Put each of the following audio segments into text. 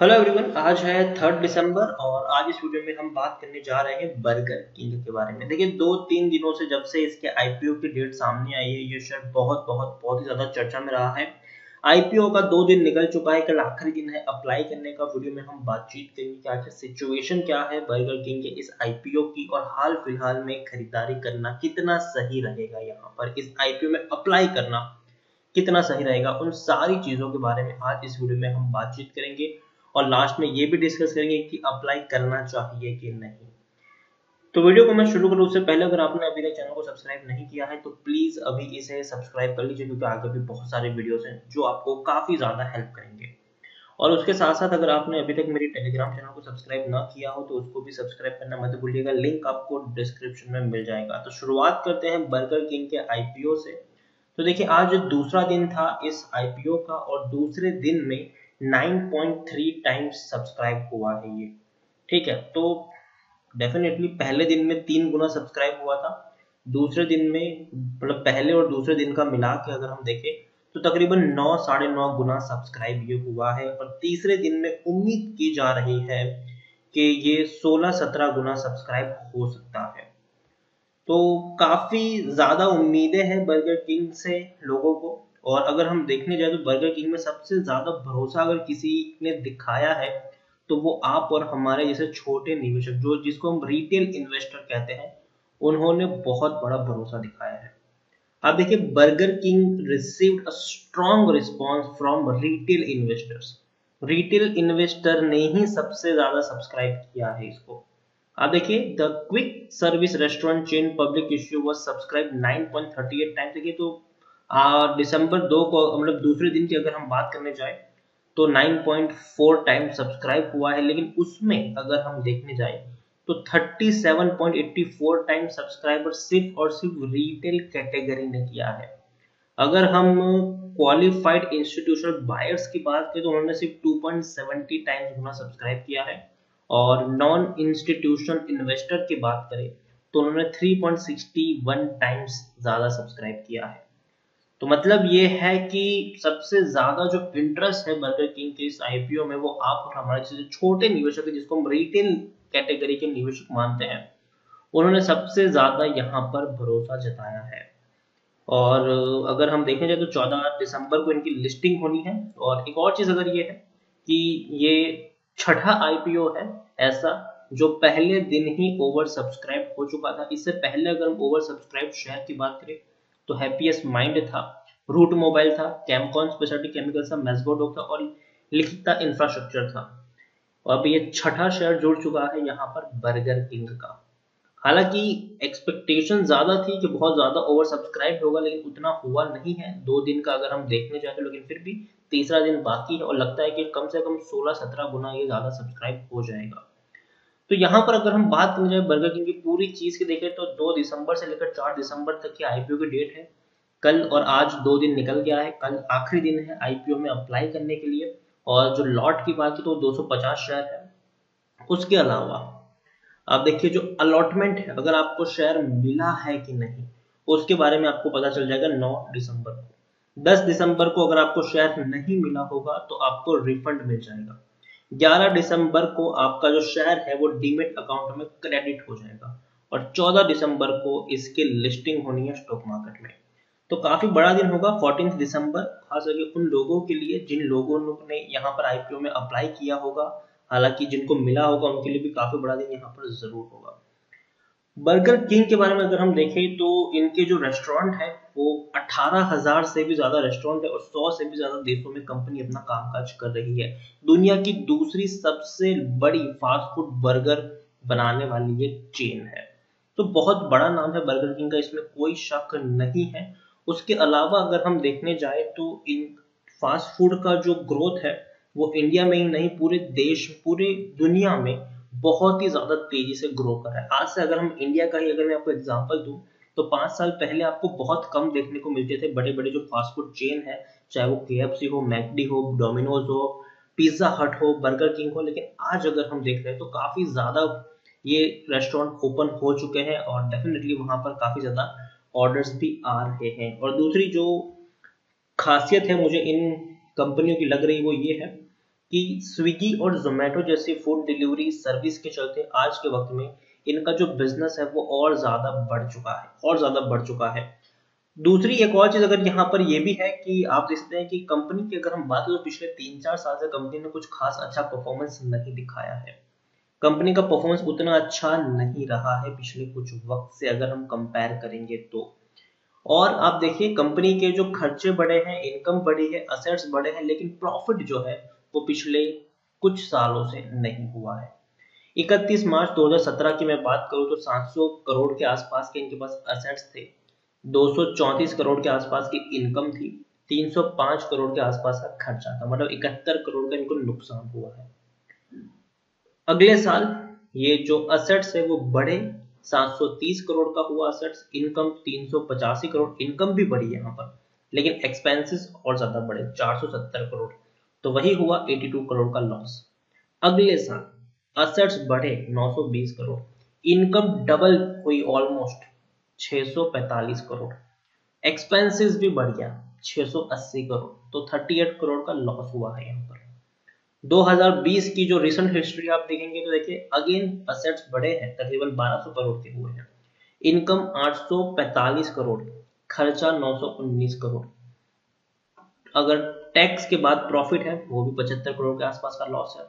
Hello everyone, आज है 3 दिसंबर और आज इस वीडियो में हम बात करने जा रहे हैं बर्गर किंग के बारे में। देखिए 2-3 दिनों से जब से इसके आईपीओ की डेट सामने आई है, ये शेयर बहुत ही ज्यादा चर्चा में रहा है। आईपीओ का 2 दिन निकल चुका है, कल आखिरी दिन है अप्लाई करने का। वीडियो में हम बातचीत करेंगे कि आखिर सिचुएशन क्या है बर्गर किंग के इस आईपीओ की, और हाल फिलहाल में खरीदारी करना कितना सही रहेगा, यहाँ पर इस आईपीओ में अप्लाई करना कितना सही रहेगा, उन सारी चीजों के बारे में आज इस वीडियो में हम बातचीत करेंगे। और लास्ट में ये भी डिस्कस करेंगे कि अप्लाई करना चाहिए कि नहीं। तो वीडियो को मैं शुरू करूँ उससे पहले अगर आपने अभी तक चैनल को सब्सक्राइब नहीं किया है तो प्लीज अभी इसे सब्सक्राइब कर लीजिए, क्योंकि आगे भी बहुत सारे वीडियोस हैं जो आपको काफी ज्यादा हेल्प करेंगे। और उसके साथ साथ अगर आपने अभी तक मेरी टेलीग्राम चैनल को सब्सक्राइब ना किया हो तो उसको भी सब्सक्राइब करना मत भूलिएगा, लिंक आपको डिस्क्रिप्शन में मिल जाएगा। तो शुरुआत करते हैं बर्गर किंग के आईपीओ से। तो देखिए आज दूसरा दिन था इस आईपीओ का और दूसरे दिन में 9.3 टाइम्स सब्सक्राइब हुआ है ये। ठीक है, तो डेफिनेटली पहले दिन में 3 गुना सब्सक्राइब हुआ था, दूसरे दिन में मतलब पहले और दूसरे दिन का मिला के अगर हम देखें तो तकरीबन 9 साढ़े 9 गुना सब्सक्राइब ये हुआ है। और तीसरे दिन में उम्मीद की जा रही है कि ये 16-17 गुना सब्सक्राइब हो सकता है। तो काफी ज्यादा उम्मीदें हैं बर्गर किंग से लोगों को। और अगर हम देखने जाए तो बर्गर किंग में सबसे ज्यादा भरोसा अगर किसी ने दिखाया है तो वो आप और हमारे जैसे छोटे निवेशक, जो जिसको हम रिटेल इन्वेस्टर कहते हैं, उन्होंने बहुत बड़ा भरोसा दिखाया है। आप देखिए burger king received a strong response from retail investors. Retail investor ने ही सबसे ज्यादा सब्सक्राइब किया है इसको। आप देखिए the quick service restaurant chain public issue was subscribe 9.38 times. देखिए तो दिसंबर 2 को मतलब दूसरे दिन की अगर हम बात करने जाए तो 9.4 टाइम्स सब्सक्राइब हुआ है, लेकिन उसमें अगर हम देखने जाए तो 37.84 टाइम्स सब्सक्राइबर सिर्फ और सिर्फ रिटेल कैटेगरी ने किया है। अगर हम क्वालिफाइड इंस्टीट्यूशनल बायर्स की बात करें तो उन्होंने सिर्फ 2.70 टाइम्स गुना सब्सक्राइब किया है। और नॉन इंस्टीट्यूशनल इन्वेस्टर की बात करें तो उन्होंने 3.61 टाइम्स ज्यादा सब्सक्राइब किया है। तो मतलब ये है कि सबसे ज्यादा जो इंटरेस्ट है बर्गर किंग के इस आईपीओ में वो आप और हमारे जैसे छोटे निवेशक है, जिसको हम रिटेल कैटेगरी के निवेशक मानते हैं, उन्होंने सबसे ज्यादा यहाँ पर भरोसा जताया है। और अगर हम देखने जाए तो 14 दिसंबर को इनकी लिस्टिंग होनी है। और एक और चीज अगर ये है कि ये छठा आईपीओ है ऐसा जो पहले दिन ही ओवर सब्सक्राइब हो चुका था। इससे पहले अगर हम ओवर सब्सक्राइब शेयर की बात करें तो हैप्पीएस्ट माइंड था, रूट मोबाइल था, कैमकॉन स्पेशलिटी केमिकल्स था, मेस्गोडोक था और लिखिता इंफ्रास्ट्रक्चर था। और अब ये छठा शेयर जुड़ चुका है यहाँ पर बर्गर किंग का। हालांकि एक्सपेक्टेशन ज्यादा थी कि बहुत ज्यादा ओवर सब्सक्राइब होगा, लेकिन उतना हुआ नहीं है 2 दिन का अगर हम देखने जाए तो। लेकिन फिर भी तीसरा दिन बाकी है और लगता है कि कम से कम 16-17 गुना ये ज्यादा सब्सक्राइब हो जाएगा। तो यहाँ पर अगर हम बात करने जाए बर्गर किंग की पूरी चीज की देखें तो 2 दिसंबर से लेकर 4 दिसंबर तक की आईपीओ की डेट है। कल और आज 2 दिन निकल गया है, कल आखिरी दिन है आईपीओ में अप्लाई करने के लिए। और जो लॉट की बात की तो 250 शेयर है। उसके अलावा आप देखिए जो अलॉटमेंट है, अगर आपको शेयर मिला है कि नहीं उसके बारे में आपको पता चल जाएगा 9 दिसंबर को। 10 दिसंबर को अगर आपको शेयर नहीं मिला होगा तो आपको रिफंड मिल जाएगा। 11 दिसंबर को आपका जो शेयर है वो डीमेट अकाउंट में क्रेडिट हो जाएगा। और 14 दिसंबर को इसकी लिस्टिंग होनी है स्टॉक मार्केट में। तो काफी बड़ा दिन होगा 14 दिसंबर, खास करके उन लोगों के लिए जिन लोगों ने यहाँ पर आईपीओ में अप्लाई किया होगा। हालांकि जिनको मिला होगा उनके लिए भी काफी बड़ा दिन यहाँ पर जरूर होगा। बर्गर किंग के बारे में अगर हम देखें तो इनके जो रेस्टोरेंट है वो 18,000 से भी ज्यादा रेस्टोरेंट है और 100 से भी ज्यादा देशों में कंपनी अपना कामकाज कर रही है। दुनिया की दूसरी सबसे बड़ी फास्ट फूड बर्गर बनाने वाली ये चेन है। तो बहुत बड़ा नाम है बर्गर किंग का, इसमें कोई शक नहीं है। उसके अलावा अगर हम देखने जाए तो इन फास्ट फूड का जो ग्रोथ है वो इंडिया में ही नहीं पूरे देश पूरे दुनिया में बहुत ही ज्यादा तेजी से ग्रो कर रहा है। आज से अगर हम इंडिया का ही अगर मैं आपको एग्जांपल दूं तो 5 साल पहले आपको बहुत कम देखने को मिलते थे बड़े बड़े जो फास्ट फूड चेन है, चाहे वो केएफसी हो, मैकडी हो, डोमिनोज हो, पिज्जा हट हो, बर्गर किंग हो। लेकिन आज अगर हम देख रहे हैं तो काफी ज्यादा ये रेस्टोरेंट ओपन हो चुके हैं और डेफिनेटली वहां पर काफी ज्यादा ऑर्डर्स भी आ रहे हैं। और दूसरी जो खासियत है मुझे इन कंपनियों की लग रही वो ये है कि स्विगी और जोमेटो जैसी फूड डिलीवरी सर्विस के चलते आज के वक्त में इनका जो बिजनेस है वो और ज्यादा बढ़ चुका है। दूसरी एक और चीज अगर यहाँ पर ये भी है कि आप देखते हैं कि कंपनी की अगर हम बात करें तो पिछले 3-4 साल से कंपनी ने कुछ खास अच्छा परफॉर्मेंस नहीं दिखाया है। कंपनी का परफॉर्मेंस उतना अच्छा नहीं रहा है पिछले कुछ वक्त से अगर हम कंपेयर करेंगे तो। और आप देखिए कंपनी के जो खर्चे बढ़े हैं, इनकम बढ़ी है, असेट्स बढ़े हैं, लेकिन प्रॉफिट जो है वो पिछले कुछ सालों से नहीं हुआ है। 31 मार्च 2017 की मैं बात करूं तो 700 करोड़ के आसपास के इनके पास असेट्स थे, 234 करोड़ के आसपास की इनकम थी, 305 करोड़ के आसपास का खर्चा था, मतलब 71 करोड़ का इनको नुकसान हुआ है। अगले साल ये जो असेट्स है वो बढ़े, 730 करोड़ का हुआ असेट्स, इनकम 385 करोड़, इनकम भी बढ़ी यहाँ पर, लेकिन एक्सपेंसेस और ज्यादा बढ़े 470 करोड़, तो वही हुआ 82 करोड़ का लॉस। अगले साल असेट्स बढ़े 920 करोड़, इनकम डबल हुई ऑलमोस्ट 645 करोड़, एक्सपेंसेस भी बढ़ गया 680 करोड़, तो 38 करोड़ का लॉस हुआ है यहाँ पर। 2020 की जो रिसेंट हिस्ट्री आप देखेंगे तो देखिए अगेन असेट्स बढ़े हैं, तकरीबन 1200 करोड़ के हुए हैं, इनकम 845 करोड़, खर्चा 919 करोड़, अगर टैक्स के बाद प्रॉफिट है वो भी 75 करोड़ के आसपास का लॉस है।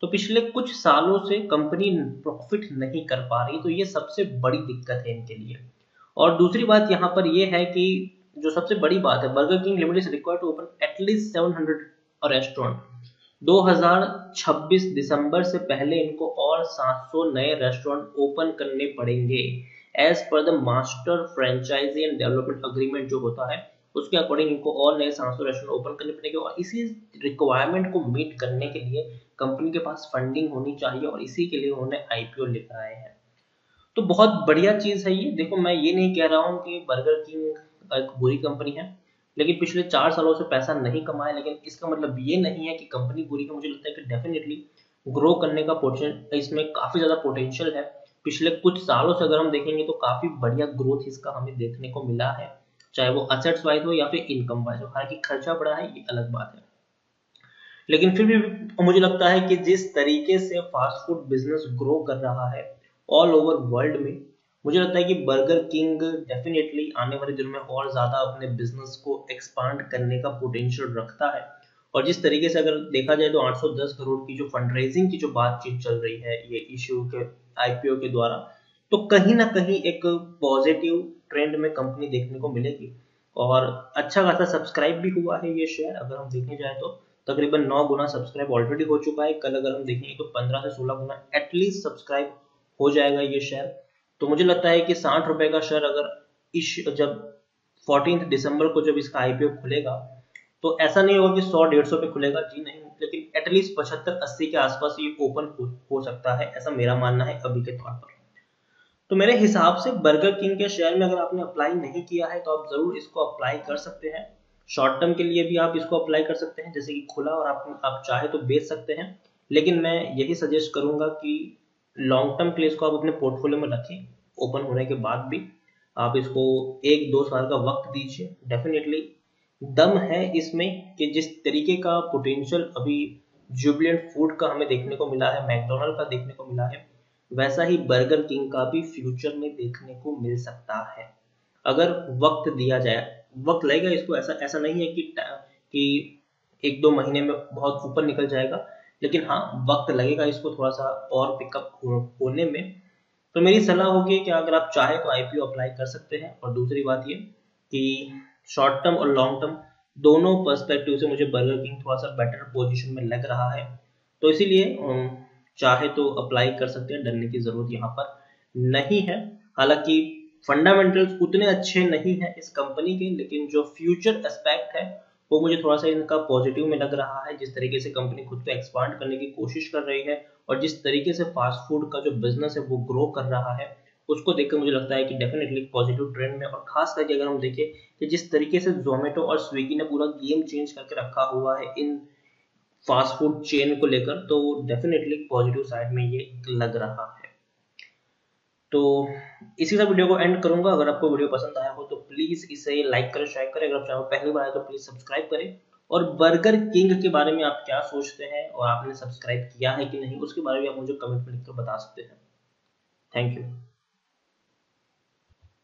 तो पिछले कुछ सालों से कंपनी प्रॉफिट नहीं कर पा रही, तो ये सबसे बड़ी दिक्कत है इनके लिए। और दूसरी बात यहाँ पर ये है कि जो सबसे बड़ी बात है, Burger King limited is required to open at least 700 restaurant. 2026 दिसंबर से पहले इनको और 700 नए रेस्टोरेंट ओपन करने पड़ेंगे as per the master franchise and development agreement जो होता है उसके अकॉर्डिंग इनको और नए 700 रेस्टोरेंट ओपन करने पड़ेंगे। और इसी रिक्वायरमेंट को मीट करने के लिए कंपनी के पास फंडिंग होनी चाहिए और इसी के लिए उन्होंने आईपीओ लेकर आए हैं। तो बहुत बढ़िया चीज है ये। देखो मैं ये नहीं कह रहा हूँ कि बर्गर किंग एक बुरी कंपनी है, लेकिन पिछले 4 सालों से पैसा नहीं कमाया, लेकिन इसका मतलब ये नहीं है कि कंपनी बुरी है। मुझे लगता है कि डेफिनेटली ग्रो करने का पोटेंशियल इसमें काफी ज्यादा पोटेंशियल है। पिछले कुछ सालों से अगर हम देखेंगे तो काफी बढ़िया ग्रोथ इसका हमें देखने को मिला है, चाहे वो असेट्स वाइज हो या फिर इनकम वाइज हो। हालांकि खर्चा बढ़ा है ये अलग बात है, लेकिन फिर भी मुझे लगता है कि जिस तरीके से फास्ट फूड बिजनेस ग्रो कर रहा है ऑल ओवर वर्ल्ड में, मुझे लगता है कि बर्गर किंग डेफिनेटली आने वाले दिनों में और ज्यादा अपने बिजनेस को एक्सपांड करने का पोटेंशियल रखता है। और जिस तरीके से अगर देखा जाए तो 810 करोड़ की जो फंड रेजिंग की जो बातचीत चल रही है ये इश्यू के आईपीओ के द्वारा, तो कहीं ना कहीं एक पॉजिटिव ट्रेंड में कंपनी देखने को मिलेगी। और अच्छा खासा सब्सक्राइब भी हुआ है ये शेयर, अगर हम देखने जाए तो तकरीबन 9 गुना सब्सक्राइब ऑलरेडी हो चुका है। कल अगर हम देखेंगे तो 15 से 16 गुना एटलीस्ट सब्सक्राइब हो जाएगा ये शेयर। तो मुझे लगता है कि 60 रुपए का शेयर अगर जब 14 दिसंबर को जब इसका आईपीओ खुलेगा तो ऐसा नहीं होगा कि 100-150 पे खुलेगा, जी नहीं, लेकिन एटलीस्ट 75-80 के आसपास ये ओपन हो सकता है, ऐसा मेरा मानना है अभी के तौर पर। तो मेरे हिसाब से बर्गर किंग के शेयर में अगर आपने अप्लाई नहीं किया है तो आप जरूर इसको अप्लाई कर सकते हैं। शॉर्ट टर्म के लिए भी आप इसको अप्लाई कर सकते हैं, जैसे कि खुला और आप चाहे तो बेच सकते हैं, लेकिन मैं यही सजेस्ट करूंगा कि लॉन्ग टर्म के लिए इसको आप अपने पोर्टफोलियो में रखें। ओपन होने के बाद भी आप इसको 1-2 साल का वक्त दीजिए, डेफिनेटली दम है इसमें कि जिस तरीके का पोटेंशियल अभी जुबिलेंट फूड का हमें देखने को मिला है, मैकडोनल्ड का देखने को मिला है, वैसा ही बर्गर किंग का भी फ्यूचर में देखने को मिल सकता है अगर वक्त दिया जाए। वक्त लगेगा इसको, ऐसा नहीं है कि 1-2 महीने में बहुत ऊपर निकल जाएगा, लेकिन हाँ वक्त लगेगा इसको थोड़ा सा और पिकअप होने में। तो मेरी सलाह होगी कि अगर आप चाहे तो आईपीओ अप्लाई कर सकते हैं। और दूसरी बात ये कि शॉर्ट टर्म और लॉन्ग टर्म दोनों पर्सपेक्टिव से मुझे बर्गर किंग थोड़ा सा बेटर पोजीशन में लग रहा है, तो इसीलिए चाहे तो अप्लाई कर सकते हैं, डरने की जरूरत यहाँ पर नहीं है। हालांकि फंडामेंटल्स उतने अच्छे नहीं है इस कंपनी के, लेकिन जो फ्यूचर एस्पेक्ट है वो मुझे थोड़ा सा इनका पॉजिटिव में लग रहा है। जिस तरीके से कंपनी खुद को एक्सपांड करने की कोशिश कर रही है और जिस तरीके से फास्ट फूड का जो बिजनेस है वो ग्रो कर रहा है, उसको देखकर मुझे लगता है कि डेफिनेटली पॉजिटिव ट्रेंड में। और खास करके अगर हम देखें कि जिस तरीके से जोमेटो और स्विगी ने पूरा गेम चेंज करके रखा हुआ है इन फास्ट फूड चेन को लेकर, तो डेफिनेटली पॉजिटिव साइड में ये लग रहा है। तो इसी से वीडियो को एंड करूंगा। अगर आपको वीडियो पसंद आया हो तो प्लीज इसे लाइक करें, शेयर करें। अगर आप चैनल पहली बार आए तो प्लीज सब्सक्राइब करें और बर्गर किंग के बारे में आप क्या सोचते हैं और आपने सब्सक्राइब किया है कि नहीं, उसके बारे में आप मुझे कमेंट में लिखकर बता सकते हैं। Thank you.